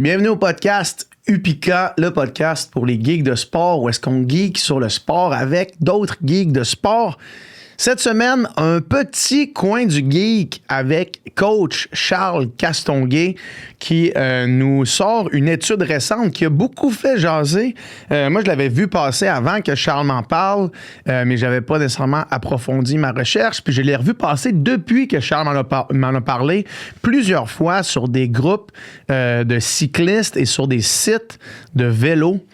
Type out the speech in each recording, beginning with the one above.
Bienvenue au podcast Upika, le podcast pour les geeks de sport, où est-ce qu'on geek sur le sport avec d'autres geeks de sport. Cette semaine, un petit coin du geek avec coach Charles Castonguay qui nous sort une étude récente qui a beaucoup fait jaser. Moi, je l'avais vu passer avant que Charles m'en parle, mais je n'avais pas nécessairement approfondi ma recherche. Puis je l'ai revu passer depuis que Charles m'en a parlé plusieurs fois sur des groupes de cyclistes et sur des sites de vélo.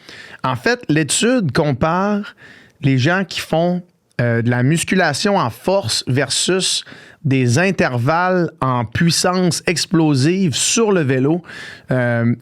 En fait, l'étude compare les gens qui font de la musculation en force versus des intervalles en puissance explosive sur le vélo.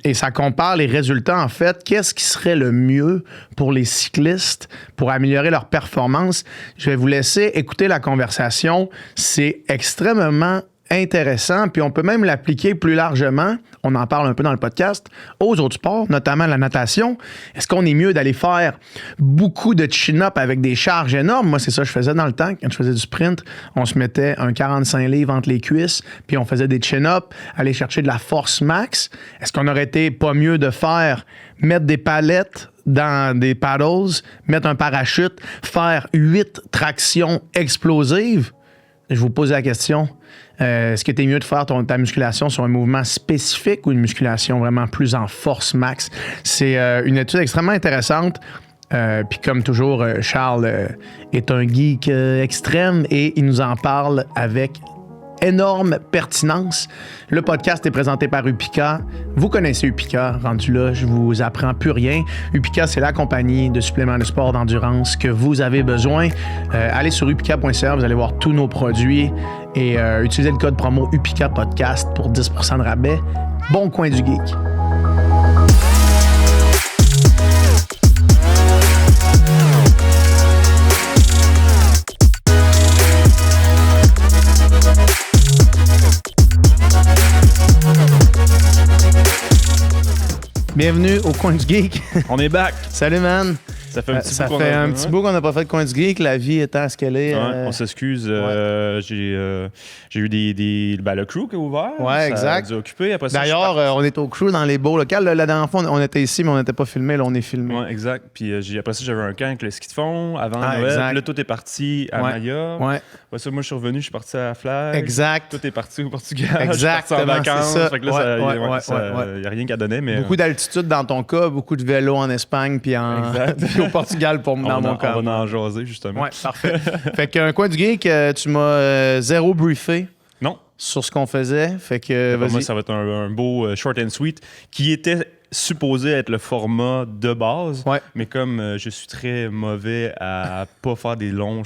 Et ça compare les résultats, en fait. Qu'est-ce qui serait le mieux pour les cyclistes pour améliorer leur performance? Je vais vous laisser écouter la conversation. C'est extrêmement intéressant, puis on peut même l'appliquer plus largement, on en parle un peu dans le podcast, aux autres sports, notamment la natation. Est-ce qu'on est mieux d'aller faire beaucoup de chin-up avec des charges énormes? Moi, c'est ça que je faisais dans le temps. Quand je faisais du sprint, on se mettait un 45 livres entre les cuisses, puis on faisait des chin-up, aller chercher de la force max. Est-ce qu'on aurait été pas mieux de mettre des palettes dans des paddles, mettre un parachute, faire 8 tractions explosives? Je vous pose la question. Est-ce que tu es mieux de faire ta musculation sur un mouvement spécifique ou une musculation vraiment plus en force max? C'est une étude extrêmement intéressante. Puis comme toujours, Charles est un geek extrême et il nous en parle avec énorme pertinence. Le podcast est présenté par Upika. Vous connaissez Upika, rendu là, je vous apprends plus rien. Upika, c'est la compagnie de suppléments de sport d'endurance que vous avez besoin. Allez sur upika.ca, vous allez voir tous nos produits et utilisez le code promo Upika Podcast pour 10% de rabais. Bon coin du geek. Bienvenue au Coin du Geek. On est back. Salut, man. Ça fait un petit bout qu'on n'a pas fait de Coin du Geek, la vie étant ce qu'elle est. On s'excuse. J'ai eu le crew qui est ouvert. Ouais, exact. Ça a dû occuper. Après ça, d'ailleurs, on est au crew dans les beaux locales. La dernière fois, on était ici, mais on n'était pas filmé. Là, on est filmé. Ouais, exact. Puis après ça, j'avais un camp avec le ski de fond avant Noël. Exact. Là, tout est parti à Maya. Ouais. Après ça, moi, je suis revenu, je suis parti à Flag. Exact. Tout est parti au Portugal. Exactement, je suis parti en vacances. c'est ça. Fait que là, il n'y a rien qu'à donner. Mais, beaucoup d'altitude dans ton cas, beaucoup de vélo en Espagne, puis puis au Portugal dans mon cas. On va en jaser, justement. Ouais, parfait. Fait qu'un Coin du Geek, tu m'as zéro briefé. Non. Sur ce qu'on faisait. Fait que, moi, ça va être un beau short and sweet qui était supposé être le format de base, mais comme je suis très mauvais à pas faire des longs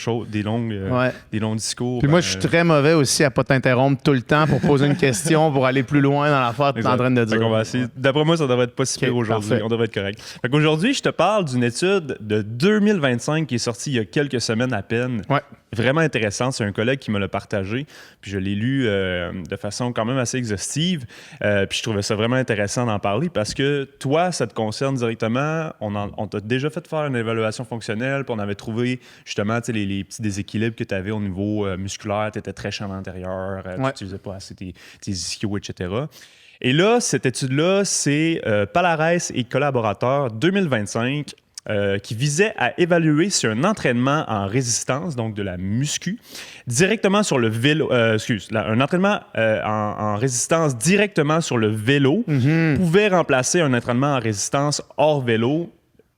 discours. Puis moi, je suis très mauvais aussi à pas t'interrompre tout le temps pour poser une question, pour aller plus loin dans l'affaire que tu es en train de dire. On va essayer. D'après moi, ça devrait être pas si pire aujourd'hui. Parfait. On devrait être correct. Fait qu'aujourd'hui, je te parle d'une étude de 2025 qui est sortie il y a quelques semaines à peine. Ouais. Vraiment intéressant. C'est un collègue qui me l'a partagé. Puis je l'ai lu de façon quand même assez exhaustive. Puis je trouvais ça vraiment intéressant d'en parler parce que toi, ça te concerne directement. On t'a déjà fait faire une évaluation fonctionnelle. Puis on avait trouvé justement les petits déséquilibres que tu avais au niveau musculaire. Tu étais très champ antérieur. Tu n'utilisais pas assez tes ischios, etc. Et là, cette étude-là, c'est Pallarès et collaborateurs 2025. Qui visait à évaluer si un entraînement en résistance, donc de la muscu, directement sur le vélo, un entraînement en résistance directement sur le vélo pouvait remplacer un entraînement en résistance hors vélo,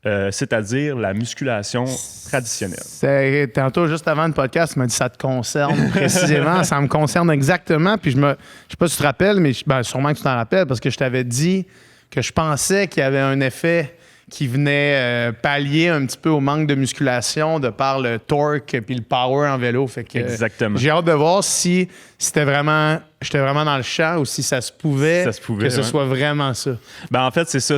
c'est-à-dire la musculation traditionnelle. Tantôt, juste avant le podcast, tu m'as dit ça te concerne précisément. Ça me concerne exactement. Puis je sais pas si tu te rappelles, mais sûrement que tu t'en rappelles, parce que je t'avais dit que je pensais qu'il y avait un effet qui venait pallier un petit peu au manque de musculation de par le torque puis le power en vélo. Fait que, exactement. J'ai hâte de voir si j'étais vraiment dans le champ ou si ça se pouvait que ce soit vraiment ça. En fait, c'est ça.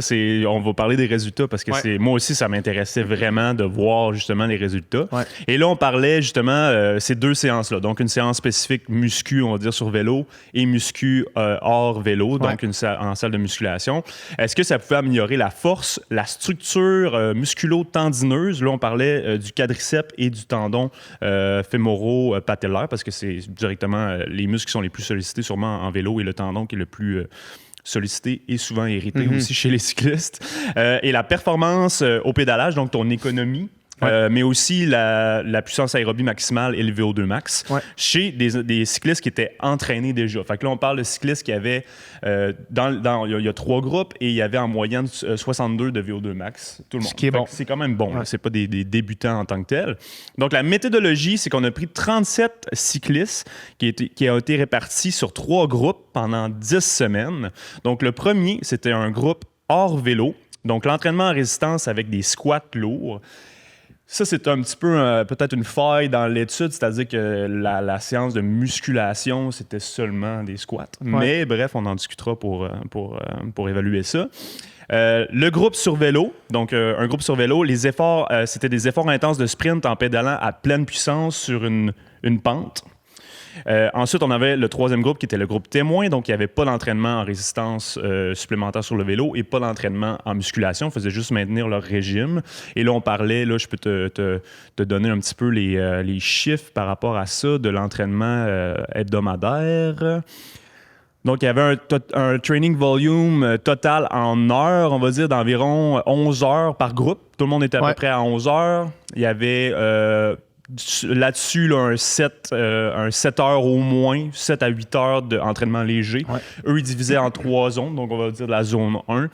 On va parler des résultats parce que moi aussi, ça m'intéressait vraiment de voir justement les résultats. Ouais. Et là, on parlait justement ces deux séances-là. Donc, une séance spécifique muscu, on va dire, sur vélo et muscu hors vélo, donc en salle de musculation. Est-ce que ça pouvait améliorer la force, la structure musculo-tendineuse? Là, on parlait du quadriceps et du tendon fémoro-patellaire parce que c'est directement les muscles qui sont les plus sollicités sûrement en vélo et le tendon qui est le plus sollicité et souvent irrité aussi chez les cyclistes. Et la performance au pédalage, donc ton économie, mais aussi la puissance aérobie maximale et le VO2 max chez des cyclistes qui étaient entraînés déjà. Fait que là, on parle de cyclistes qui avaient, il y a 3 groupes et il y avait en moyenne 62 de VO2 max, tout le monde. Ce qui est bon. C'est quand même bon, c'est pas des débutants en tant que tels. Donc, la méthodologie, c'est qu'on a pris 37 cyclistes qui ont été répartis sur 3 groupes pendant 10 semaines. Donc, le premier, c'était un groupe hors vélo, donc l'entraînement en résistance avec des squats lourds. Ça, c'est un petit peu peut-être une faille dans l'étude, c'est-à-dire que la séance de musculation, c'était seulement des squats. Mais bref, on en discutera pour évaluer ça. Le groupe sur vélo, donc un groupe sur vélo, les efforts, c'était des efforts intenses de sprint en pédalant à pleine puissance sur une pente. Ensuite, on avait le 3e groupe qui était le groupe témoin, donc il n'y avait pas d'entraînement en résistance supplémentaire sur le vélo et pas d'entraînement en musculation, on faisait juste maintenir leur régime. Et là, on parlait, là, je peux te donner un petit peu les chiffres par rapport à ça de l'entraînement hebdomadaire. Donc, il y avait un training volume total en heures, on va dire, d'environ 11 heures par groupe. Tout le monde était à peu près à 11 heures. Il y avait... là-dessus, là, un 7 heures au moins, 7 à 8 heures d'entraînement léger. Eux, ils divisaient en 3 zones, donc on va dire la zone 1.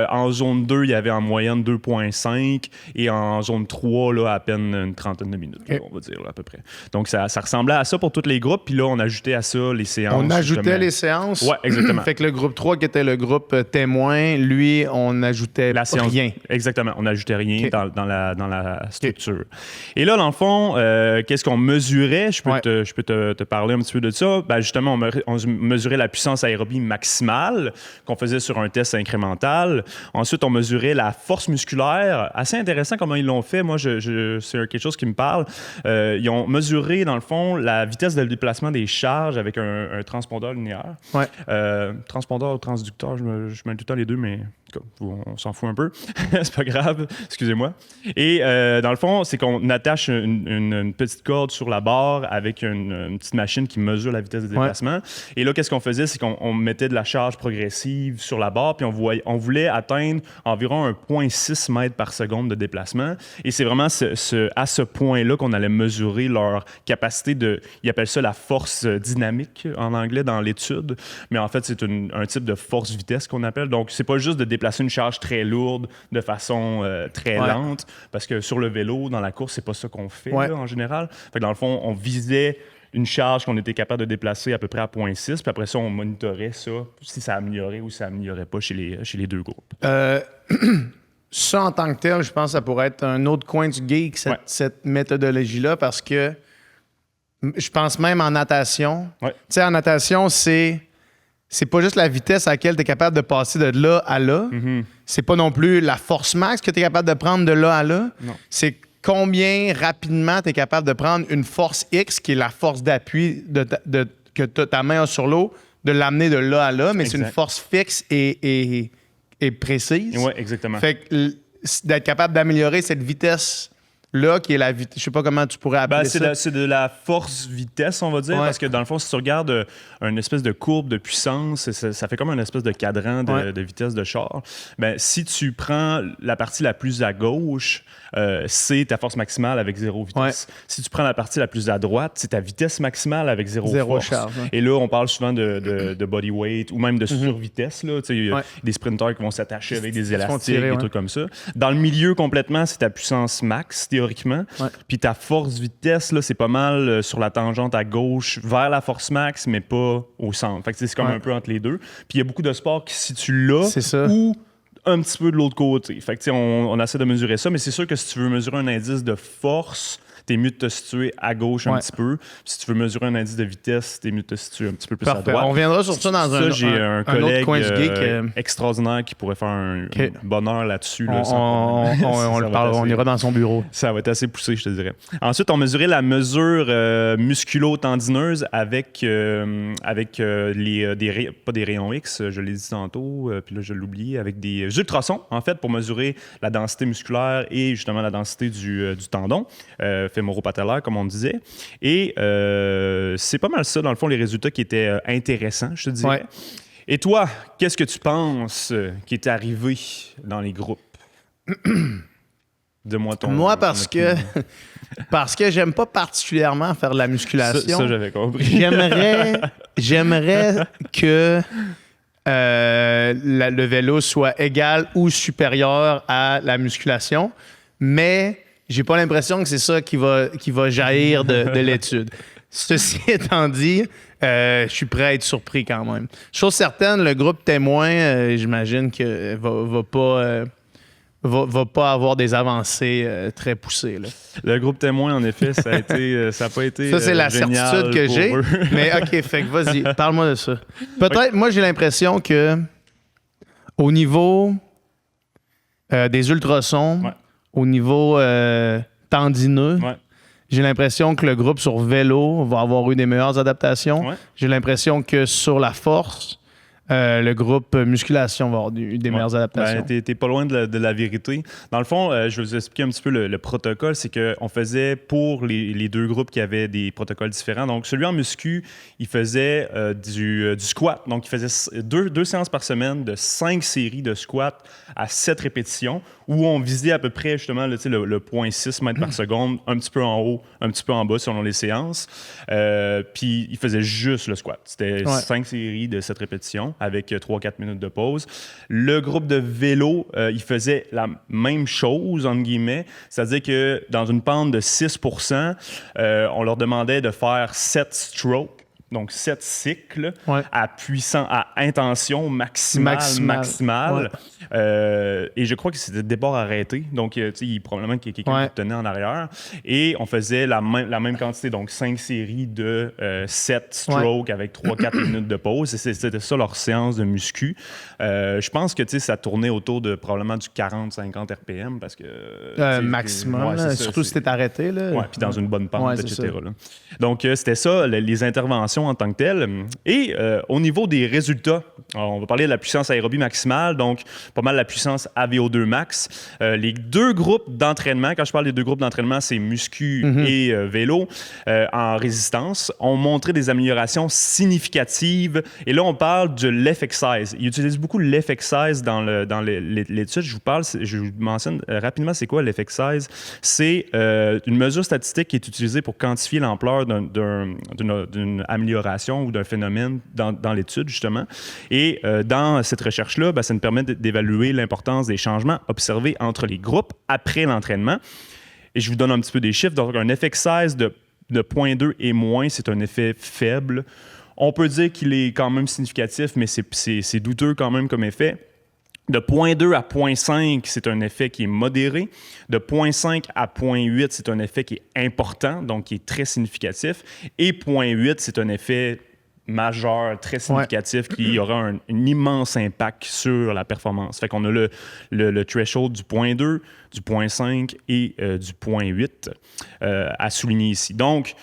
En zone 2, il y avait en moyenne 2,5 et en zone 3, là, à peine une trentaine de minutes, là, on va dire, là, à peu près. Donc, ça ressemblait à ça pour tous les groupes. Puis là, on ajoutait à ça les séances. On ajoutait les séances? Oui, exactement. Fait que le groupe 3, qui était le groupe témoin, lui, on ajoutait rien. Exactement. On n'ajoutait rien dans la structure. Et là, dans le fond, qu'est-ce qu'on mesurait? Je peux te parler un petit peu de ça. Ben, justement, on mesurait la puissance aérobie maximale qu'on faisait sur un test incrémental. Ensuite, on mesurait la force musculaire. Assez intéressant comment ils l'ont fait. Moi, c'est quelque chose qui me parle. Ils ont mesuré, dans le fond, la vitesse de déplacement des charges avec un transpondeur linéaire. Transpondeur ou transducteur, je mets tout le temps les deux, mais on s'en fout un peu. C'est pas grave, excusez-moi. Et dans le fond, c'est qu'on attache une petite corde sur la barre avec une petite machine qui mesure la vitesse de déplacement. Et là, qu'est-ce qu'on faisait? C'est qu'on mettait de la charge progressive sur la barre, puis on voulait atteindre environ 1,6 mètres par seconde de déplacement. Et c'est vraiment à ce point-là qu'on allait mesurer leur capacité ils appellent ça la force dynamique en anglais dans l'étude. Mais en fait, c'est un type de force-vitesse qu'on appelle. Donc, c'est pas juste de déplacer une charge très lourde de façon très lente, parce que sur le vélo, dans la course, c'est pas ça qu'on fait là, en général. Fait que dans le fond, on visait une charge qu'on était capable de déplacer à peu près à 0,6, puis après ça, on monitorait ça, si ça améliorait ou ça améliorait pas chez les deux groupes. Ça, en tant que tel, je pense que ça pourrait être un autre coin du geek, cette méthodologie-là, parce que je pense même en natation. Tu sais, en natation, c'est pas juste la vitesse à laquelle tu es capable de passer de là à là. C'est pas non plus la force max que tu es capable de prendre de là à là. C'est combien rapidement tu es capable de prendre une force X, qui est la force d'appui que ta main a sur l'eau, de l'amener de là à là, mais c'est une force fixe et précise. Oui, exactement. Fait que d'être capable d'améliorer cette vitesse-là, qui est la vitesse, je sais pas comment tu pourrais appeler ça. C'est de la force-vitesse, on va dire, parce que dans le fond, si tu regardes une espèce de courbe de puissance, ça fait comme une espèce de cadran de vitesse de char. Ben, si tu prends la partie la plus à gauche, c'est ta force maximale avec 0 vitesse. Si tu prends la partie la plus à droite, c'est ta vitesse maximale avec 0 force. Charge, Et là, on parle souvent de body weight ou même de survitesse. Il y a des sprinteurs qui vont s'attacher avec des élastiques, des trucs comme ça. Dans le milieu, complètement, c'est ta puissance max, théoriquement. Puis ta force-vitesse, là, c'est pas mal sur la tangente à gauche vers la force max, mais pas au centre. Fait que c'est comme un peu entre les deux. Puis il y a beaucoup de sports qui se situent là ou un petit peu de l'autre côté. Fait que on essaie de mesurer ça, mais c'est sûr que si tu veux mesurer un indice de force, t'es mieux de te situer à gauche un petit peu. Puis si tu veux mesurer un indice de vitesse, t'es mieux de te situer un petit peu plus à droite. On reviendra sur ça dans j'ai un collègue autre coin du geek, extraordinaire qui pourrait faire une bonne heure là-dessus. Là, on ira dans son bureau. Ça va être assez poussé, je te dirais. Ensuite, on mesurait la mesure musculo-tendineuse avec pas des rayons X, je l'ai dit tantôt, puis là, je l'ai oublié, avec des ultrasons, en fait, pour mesurer la densité musculaire et justement la densité du tendon. Fémoro-patellaire, comme on disait. Et c'est pas mal ça, dans le fond, les résultats qui étaient intéressants, je te dirais. Et toi, qu'est-ce que tu penses qui est arrivé dans les groupes? Donne-moi ton... Moi, parce que j'aime pas particulièrement faire de la musculation. Ça j'avais compris. J'aimerais que le vélo soit égal ou supérieur à la musculation, mais j'ai pas l'impression que c'est ça qui va jaillir de l'étude. Ceci étant dit, je suis prêt à être surpris quand même. Chose certaine, le groupe témoin, j'imagine que va pas avoir des avancées très poussées. Là. Le groupe témoin, en effet, ça a pas été ça, c'est la certitude que j'ai. eux. Mais OK, fait que vas-y, parle-moi de ça. Peut-être, moi, j'ai l'impression que au niveau des ultrasons, au niveau tendineux, j'ai l'impression que le groupe sur vélo va avoir eu des meilleures adaptations. Ouais. J'ai l'impression que sur la force, le groupe musculation va avoir eu des meilleures adaptations. Ben, t'es pas loin de la vérité. Dans le fond, je vais vous expliquer un petit peu le protocole. C'est qu'on faisait pour les deux groupes qui avaient des protocoles différents. Donc, celui en muscu, il faisait du squat. Donc, il faisait deux séances par semaine de 5 séries de squat à 7 répétitions où on visait à peu près justement le 0.6 mètres par seconde, un petit peu en haut, un petit peu en bas selon les séances. Puis, il faisait juste le squat. C'était 5 séries de 7 répétitions avec 3-4 minutes de pause. Le groupe de vélo, il faisait la même chose, entre guillemets, c'est-à-dire que dans une pente de 6%, on leur demandait de faire 7 strokes, donc 7 cycles à intention maximale. Et je crois que c'était départ arrêté, donc probablement qu'il y a quelqu'un qui tenait en arrière. Et on faisait la même quantité, donc 5 séries de 7 strokes avec 3-4 minutes de pause. Et c'était ça leur séance de muscu. Je pense que ça tournait autour de probablement du 40-50 RPM parce que... maximum, surtout si t'es arrêté. Oui, puis dans une bonne pente, etc. Là. Donc, c'était ça, les interventions en tant que telles. Et au niveau des résultats, on va parler de la puissance aérobie maximale, donc pas mal la puissance AVO2 max. Les deux groupes d'entraînement, quand je parle des deux groupes d'entraînement, c'est muscu et vélo, en résistance, ont montré des améliorations significatives. Et là, on parle de l'F-exercise. Ils utilisent beaucoup l'F-exercise dans l'étude. Je vous mentionne rapidement c'est quoi l'F-exercise. C'est une mesure statistique qui est utilisée pour quantifier l'ampleur d'une amélioration ou d'un phénomène dans l'étude, justement. Et dans cette recherche-là, ça nous permet d'évaluer l'importance des changements observés entre les groupes après l'entraînement. Et je vous donne un petit peu des chiffres. Donc, un effet exercice de 0.2 et moins, c'est un effet faible. On peut dire qu'il est quand même significatif, mais c'est douteux quand même comme effet. De 0.2 à 0.5, c'est un effet qui est modéré. De 0.5 à 0.8, c'est un effet qui est important, donc qui est très significatif. Et 0.8, c'est un effet majeur, très significatif, qui aura un immense impact sur la performance. Fait qu'on a le threshold du 0.2, du 0.5 et du 0.8 à souligner ici. Donc,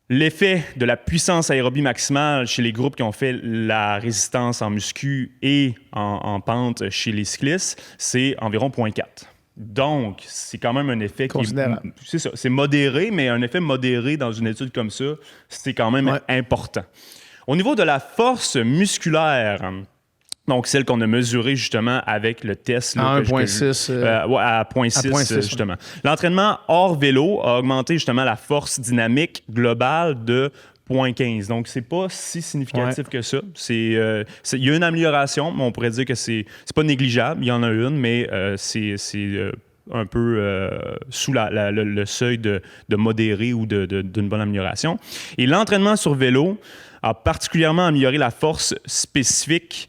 l'effet de la puissance aérobie maximale chez les groupes qui ont fait la résistance en muscu et en pente chez les cyclistes, c'est environ 0.4. Donc, c'est quand même un effet considérable. C'est ça, c'est modéré, mais un effet modéré dans une étude comme ça, c'est quand même important. Au niveau de la force musculaire, donc celle qu'on a mesurée justement avec le test. À 1.6. À 0.6, justement. L'entraînement hors vélo a augmenté justement la force dynamique globale de 0.15. Donc, c'est pas si significatif que ça. Il y a une amélioration, mais on pourrait dire que c'est pas négligeable. Il y en a une, mais c'est un peu sous le seuil de modéré ou d'une bonne amélioration. Et l'entraînement sur vélo a particulièrement amélioré la force spécifique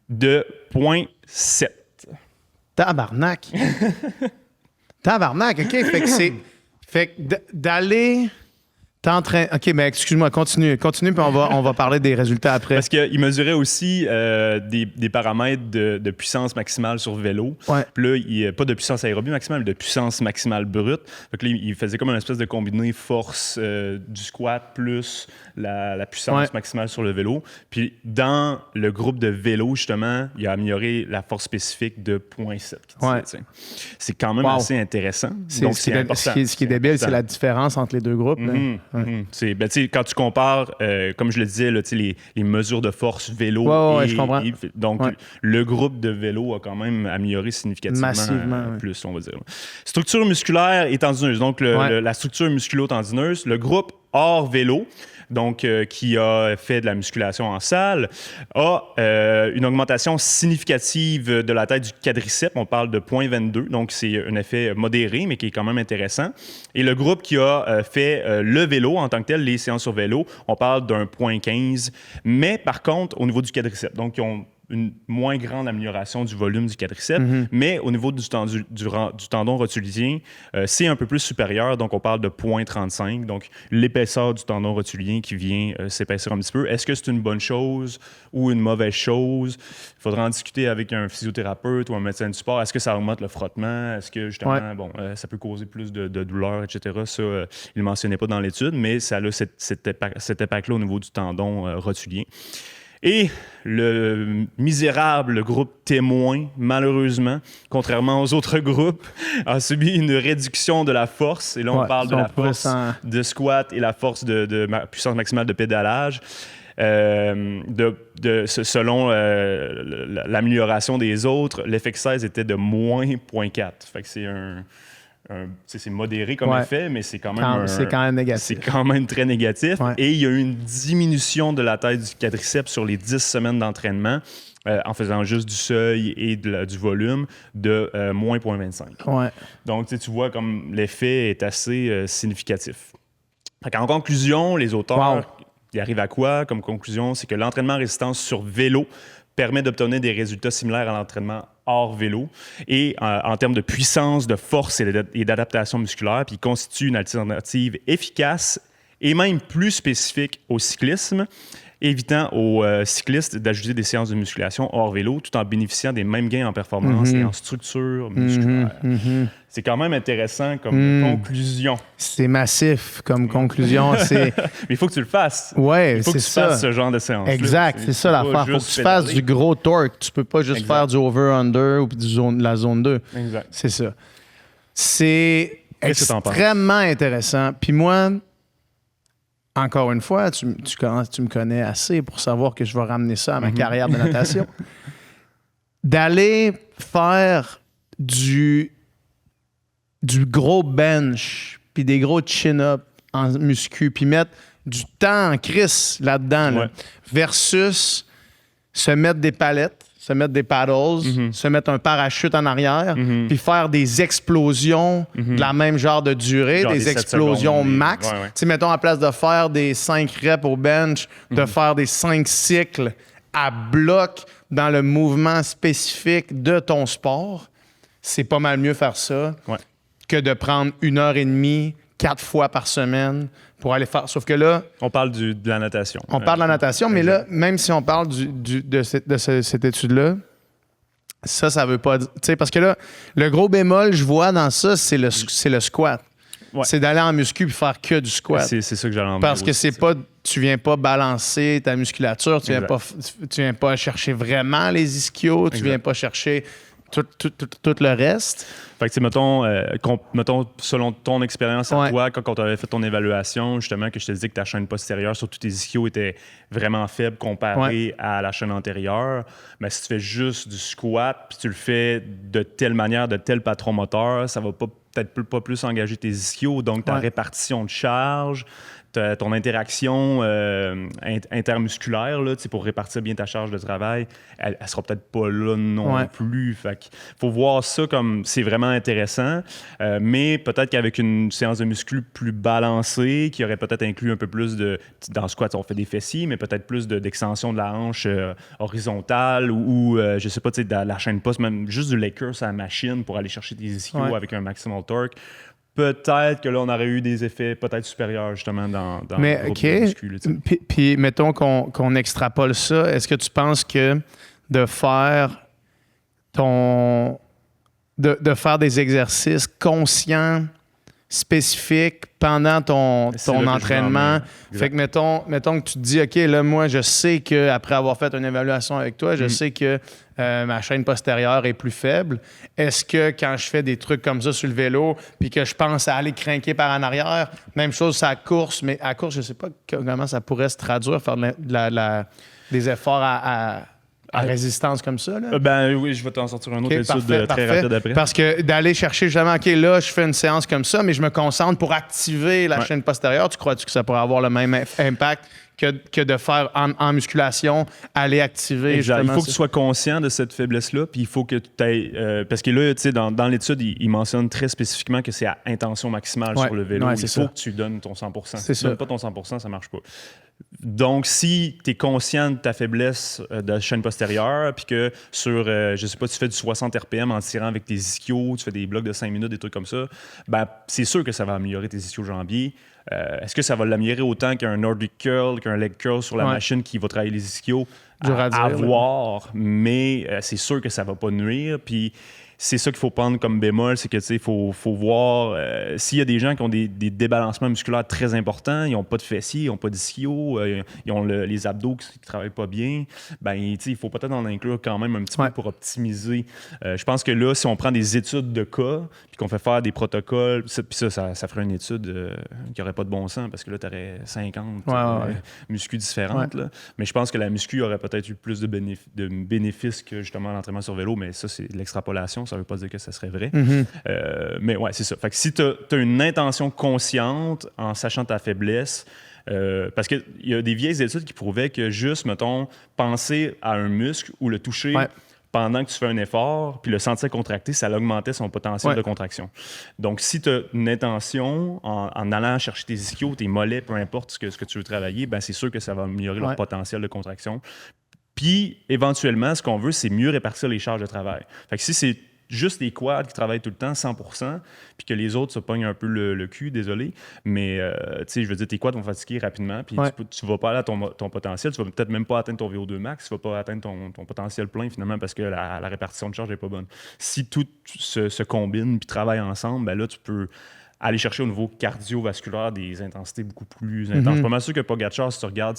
de 0.7. Tabarnak! Tabarnak, OK. Fait que d'aller... OK, mais excuse-moi, continue, puis on va parler des résultats après. Parce qu'il mesurait aussi des paramètres de puissance maximale sur vélo. Puis là, il n'y a pas de puissance aérobie maximale, mais de puissance maximale brute. Fait que là, il faisait comme une espèce de combiné force du squat plus la puissance maximale sur le vélo. Puis dans le groupe de vélo, justement, il a amélioré la force spécifique de 0.7. C'est quand même assez intéressant. Donc, c'est important. Ce qui est débile, c'est la différence entre les deux groupes. Quand tu compares, comme je le disais, là, les mesures de force vélo. Je comprends. Donc, le groupe de vélo a quand même amélioré significativement plus, on va dire. Structure musculaire et tendineuse. Donc, la structure musculo-tendineuse, le groupe hors vélo, donc qui a fait de la musculation en salle, a une augmentation significative de la taille du quadriceps. On parle de 0,22, donc c'est un effet modéré, mais qui est quand même intéressant. Et le groupe qui a fait le vélo en tant que tel, les séances sur vélo, on parle d'un 0,15, mais par contre, au niveau du quadriceps, donc ils ont une moins grande amélioration du volume du quadriceps, mais au niveau du tendon rotulien, c'est un peu plus supérieur, donc on parle de 0,35, donc l'épaisseur du tendon rotulien qui vient s'épaissir un petit peu. Est-ce que c'est une bonne chose ou une mauvaise chose? Il faudra en discuter avec un physiothérapeute ou un médecin du sport. Est-ce que ça augmente le frottement? Est-ce que justement, ça peut causer plus de douleur, etc.? Ça, il ne le mentionnait pas dans l'étude, mais ça a cet impact-là au niveau du tendon rotulien. Et le misérable groupe témoin, malheureusement, contrairement aux autres groupes, a subi une réduction de la force. Et là, on parle de la force de squat et la force de puissance maximale de pédalage. Selon l'amélioration des autres, l'effet 16 était de moins 0,4. Fait que c'est modéré comme effet, mais c'est quand même négatif. C'est quand même très négatif. Ouais. Et il y a eu une diminution de la taille du quadriceps sur les 10 semaines d'entraînement en faisant juste du seuil et du volume de moins 0,25. Ouais. Donc, tu vois comme l'effet est assez significatif. En conclusion, les auteurs, ils arrivent à quoi comme conclusion? C'est que l'entraînement à résistance sur vélo permet d'obtenir des résultats similaires à l'entraînement hors vélo et en termes de puissance, de force et d'adaptation musculaire, puis il constitue une alternative efficace et même plus spécifique au cyclisme, évitant aux cyclistes d'ajouter des séances de musculation hors vélo tout en bénéficiant des mêmes gains en performance et en structure musculaire. C'est quand même intéressant comme conclusion. C'est massif comme conclusion. Mais il faut que tu le fasses. Ouais, il faut que tu fasses ce genre de séance. Exact, c'est ça l'affaire. Il faut que tu fasses du gros torque. Tu peux pas juste faire du over-under ou la zone 2. Exact. C'est ça. C'est extrêmement intéressant. Puis moi, encore une fois, tu me connais assez pour savoir que je vais ramener ça à ma carrière de natation. D'aller faire du gros bench, puis des gros chin-up en muscu, puis mettre du temps en crisse là-dedans, versus se mettre des palettes, se mettre des paddles, se mettre un parachute en arrière, puis faire des explosions de la même genre de durée, des explosions secondes, max. Tu sais, mettons, à place de faire des 5 reps au bench, de faire des 5 cycles à bloc dans le mouvement spécifique de ton sport, c'est pas mal mieux faire ça que de prendre 1h30, 4 fois par semaine pour aller faire. Sauf que là... On parle de la natation. On parle de la natation, mais là, même si on parle de cette étude-là, ça veut pas... Tu sais, parce que là, le gros bémol, je vois dans ça, c'est le squat. Ouais. C'est d'aller en muscu et faire que du squat. C'est ça que j'allais en dire. Parce que c'est pas... Tu viens pas balancer ta musculature, tu viens pas chercher vraiment les ischios, tu viens pas chercher... Tout le reste. Fait que, mettons, selon ton expérience à toi, quand tu avais fait ton évaluation, justement, que je te disais que ta chaîne postérieure sur tous tes ischios était vraiment faible comparée à la chaîne antérieure, mais si tu fais juste du squat, puis tu le fais de telle manière, de tel patron moteur, ça va peut-être pas plus engager tes ischios, donc ta répartition de charge, ton interaction intermusculaire là, pour répartir bien ta charge de travail, elle sera peut-être pas là non plus. Fait qu'il faut voir ça comme c'est vraiment intéressant, mais peut-être qu'avec une séance de muscu plus balancée, qui aurait peut-être inclus un peu plus dans le squat, on fait des fessiers, mais peut-être plus d'extension de la hanche horizontale ou je sais pas, de la chaîne poste, même juste du leg curl sur la machine pour aller chercher des ischios avec un maximal torque. Peut-être que là, on aurait eu des effets peut-être supérieurs, justement, dans le groupe de muscu. Puis, mettons qu'on extrapole ça. Est-ce que tu penses que de faire de faire des exercices conscients, spécifiques pendant ton entraînement. Fait que mettons que tu te dis, OK, là, moi, je sais qu'après avoir fait une évaluation avec toi, je sais que ma chaîne postérieure est plus faible. Est-ce que quand je fais des trucs comme ça sur le vélo, puis que je pense à aller crinquer par en arrière, même chose à la course, mais à la course, je sais pas comment ça pourrait se traduire, faire des efforts à résistance comme ça? Là? Ben oui, je vais t'en sortir un autre étude très rapide après. Parce que d'aller chercher justement, OK, là, je fais une séance comme ça, mais je me concentre pour activer la chaîne postérieure. Tu crois-tu que ça pourrait avoir le même impact que de faire en musculation, aller activer justement? Il faut que ça? tu sois conscient de cette faiblesse-là, puis il faut que tu ailles... parce que là, tu sais, dans l'étude, il mentionne très spécifiquement que c'est à intention maximale sur le vélo. Il faut que tu donnes ton 100%. Si tu donnes pas ton 100%, ça marche pas. Donc, si tu es conscient de ta faiblesse de la chaîne postérieure, puis que sur, je sais pas, tu fais du 60 RPM en tirant avec tes ischios, tu fais des blocs de 5 minutes, des trucs comme ça, ben, c'est sûr que ça va améliorer tes ischio-jambiers. Est-ce que ça va l'améliorer autant qu'un Nordic curl, qu'un leg curl sur la machine qui va travailler les ischios? À voir, mais c'est sûr que ça va pas nuire. Puis c'est ça qu'il faut prendre comme bémol, c'est que il faut voir s'il y a des gens qui ont des débalancements musculaires très importants, ils n'ont pas de fessiers, ils n'ont pas d'ischio, ils ont les abdos qui ne travaillent pas bien, ben il faut peut-être en inclure quand même un petit peu pour optimiser. Je pense que là, si on prend des études de cas, puis qu'on fait faire des protocoles, puis ça ferait une étude qui n'aurait pas de bon sens, parce que là, tu aurais 50 muscu différentes. Là. Mais je pense que la muscu aurait peut-être eu plus de bénéfices que justement l'entraînement sur vélo, mais ça, c'est de l'extrapolation. Ça ne veut pas dire que ça serait vrai. Mais ouais, c'est ça. Fait que si tu as une intention consciente en sachant ta faiblesse, parce qu'il y a des vieilles études qui prouvaient que juste, mettons, penser à un muscle ou le toucher pendant que tu fais un effort, puis le sentir contracter, ça augmentait son potentiel de contraction. Donc, si tu as une intention en allant chercher tes ischios, tes mollets, peu importe ce que tu veux travailler, ben c'est sûr que ça va améliorer leur potentiel de contraction. Puis, éventuellement, ce qu'on veut, c'est mieux répartir les charges de travail. Fait que si c'est juste les quads qui travaillent tout le temps, 100%, puis que les autres se pognent un peu le cul, désolé, mais tu sais, je veux dire, tes quads vont fatiguer rapidement, puis tu vas pas aller à ton potentiel, tu vas peut-être même pas atteindre ton VO2 max, tu vas pas atteindre ton potentiel plein finalement parce que la répartition de charge n'est pas bonne. Si tout se combine puis travaille ensemble, ben là, tu peux aller chercher au niveau cardiovasculaire des intensités beaucoup plus intenses. Je suis pas mal sûr que Pogacar, si tu regardes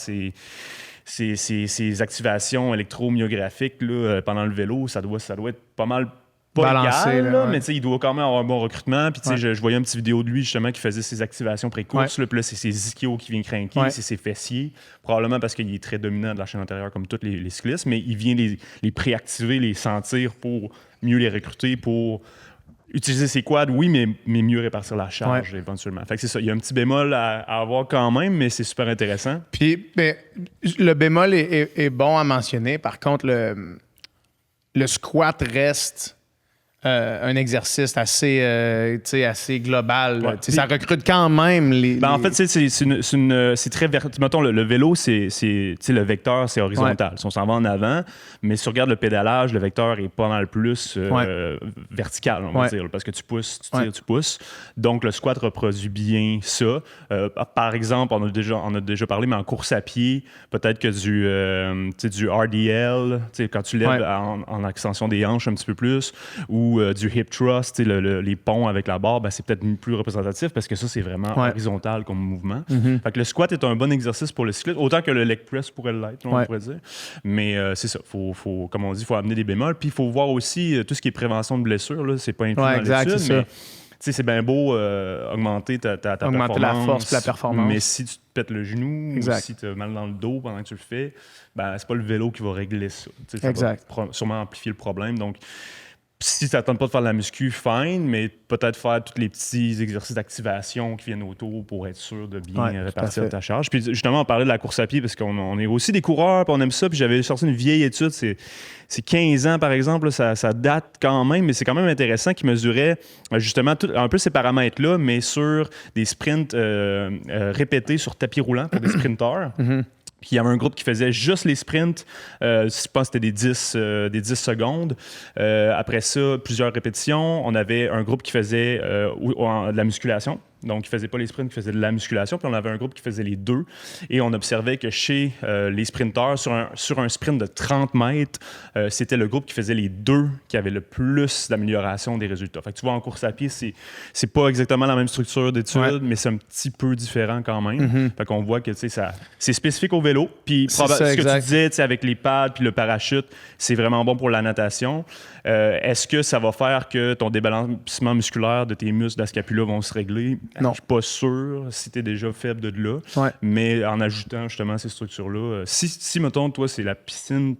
ces activations électromyographiques là, pendant le vélo, ça doit être pas mal pas balancé, égal, là, mais il doit quand même avoir un bon recrutement. Puis je voyais une petite vidéo de lui justement qui faisait ses activations pré-course. Puis là, c'est ses ischios qui viennent craquer, c'est ses fessiers. Probablement parce qu'il est très dominant de la chaîne antérieure comme tous les cyclistes, mais il vient les préactiver, les sentir pour mieux les recruter, pour utiliser ses quads, oui, mais mieux répartir la charge éventuellement. Fait que c'est ça. Il y a un petit bémol à avoir quand même, mais c'est super intéressant. Puis le bémol est bon à mentionner. Par contre, le squat reste un exercice assez global. Ça recrute quand même En fait, c'est très vertical. Mettons, le vélo, le vecteur, c'est horizontal. Si on s'en va en avant, mais si on regarde le pédalage, le vecteur est pas mal plus vertical, on va dire, parce que tu pousses, tu tires, tu pousses. Donc, le squat reproduit bien ça. Par exemple, on a déjà parlé, mais en course à pied, peut-être que du RDL, quand tu lèves en extension des hanches un petit peu plus, ou du hip thrust, les ponts avec la barre, ben, c'est peut-être plus représentatif parce que ça, c'est vraiment horizontal comme mouvement. Fait que le squat est un bon exercice pour le cycliste, autant que le leg press pourrait l'être, on pourrait dire. Mais c'est ça, faut, comme on dit, il faut amener des bémols. Puis il faut voir aussi tout ce qui est prévention de blessures, là, c'est pas inclus dans l'étude, mais c'est bien beau augmenter ta performance. Augmenter la force et la performance. Mais si tu te pètes le genou ou si tu as mal dans le dos pendant que tu le fais, ben, c'est pas le vélo qui va régler ça. Ça va sûrement amplifier le problème. Donc, si tu n'attends pas de faire de la muscu, fine, mais peut-être faire tous les petits exercices d'activation qui viennent autour pour être sûr de bien répartir ta charge. Puis justement, on parlait de la course à pied parce qu'on est aussi des coureurs, puis on aime ça. Puis j'avais sorti une vieille étude, c'est 15 ans par exemple, là, ça date quand même, mais c'est quand même intéressant qui mesurait justement un peu ces paramètres-là, mais sur des sprints répétés sur tapis roulant pour des sprinteurs. Puis il y avait un groupe qui faisait juste les sprints. Je pense que c'était des 10 secondes. Après ça, plusieurs répétitions. On avait un groupe qui faisait de la musculation. donc qui ne faisaient pas les sprints, qui faisaient de la musculation. Puis on avait un groupe qui faisait les deux. Et on observait que chez les sprinteurs, sur un sprint de 30 mètres, c'était le groupe qui faisait les deux qui avait le plus d'amélioration des résultats. Fait que tu vois, en course à pied, c'est pas exactement la même structure d'études, mais c'est un petit peu différent quand même. Fait qu'on voit que c'est spécifique au vélo. Puis ce que tu disais avec les pads puis le parachute, c'est vraiment bon pour la natation. Est-ce que ça va faire que ton débalancement musculaire de tes muscles de la scapula vont se régler? Non. Je suis pas sûr si tu es déjà faible de là. Ouais. Mais en ajoutant justement ces structures-là, si mettons, toi, c'est la piscine,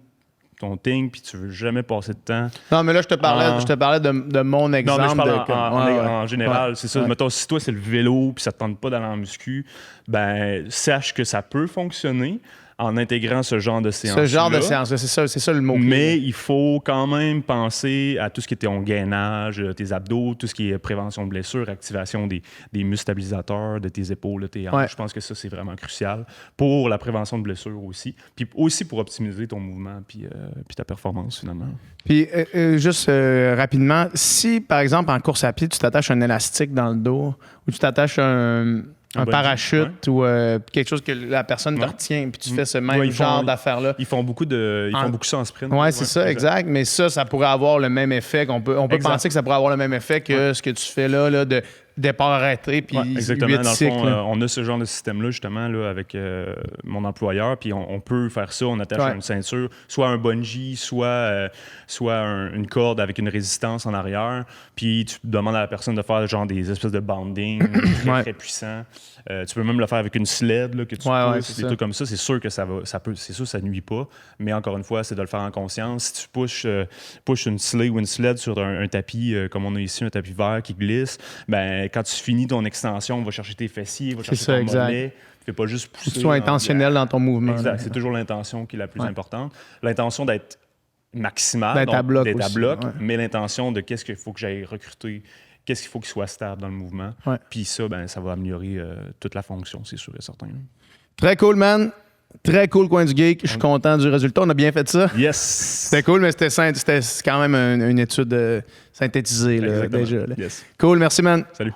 ton thing, puis tu veux jamais passer de temps. Non, mais là, je te parlais de mon exemple. Non, mais je parle en général, c'est ça. Ouais. Mettons, si toi, c'est le vélo, puis ça te tente pas d'aller en muscu, ben sache que ça peut fonctionner en intégrant ce genre de séance-là. Ce genre de séance, c'est ça le mot. Mais il faut quand même penser à tout ce qui est ton gainage, tes abdos, tout ce qui est prévention de blessures, activation des muscles stabilisateurs de tes épaules, de tes hanches. Ouais. Je pense que ça, c'est vraiment crucial pour la prévention de blessures aussi. Puis aussi pour optimiser ton mouvement puis ta performance, finalement. Puis juste rapidement, si, par exemple, en course à pied, tu t'attaches un élastique dans le dos ou tu t'attaches un parachute ou quelque chose que la personne te retient, puis tu fais ce même genre d'affaires-là. Ils font beaucoup ça en sprint. Oui, c'est ça, exact. Mais ça pourrait avoir le même effet. On peut penser que ça pourrait avoir le même effet que ce que tu fais là de départ arrêté, puis exactement. 8 dans le cycles. fond, on a ce genre de système-là, justement, là, avec mon employeur, puis on peut faire ça. On attache une ceinture, soit un bungee, soit une corde avec une résistance en arrière, puis tu demandes à la personne de faire genre des espèces de banding très puissants. Tu peux même le faire avec une sled là, que tu pousses, des trucs comme ça. C'est sûr que ça nuit pas. Mais encore une fois, c'est de le faire en conscience. Si tu pushes une sled ou une sled sur un tapis, comme on a ici, un tapis vert qui glisse, ben quand tu finis ton extension, on va chercher tes fessiers, on va chercher ton mollet. Tu fais pas juste pousser. Que tu sois intentionnel dans ton mouvement. Exact. C'est toujours l'intention qui est la plus importante. L'intention d'être maximale, d'être à bloc, mais l'intention de qu'est-ce qu'il faut que j'aille recruter, qu'est-ce qu'il faut qu'il soit stable dans le mouvement. Puis ça, ben, ça va améliorer toute la fonction, c'est sûr et certain. Très cool, man. Très cool, Coin du Geek. Je suis content du résultat. On a bien fait ça. Yes! C'était cool, mais c'était quand même une étude synthétisée là, déjà. Là. Yes. Cool, merci, man. Salut.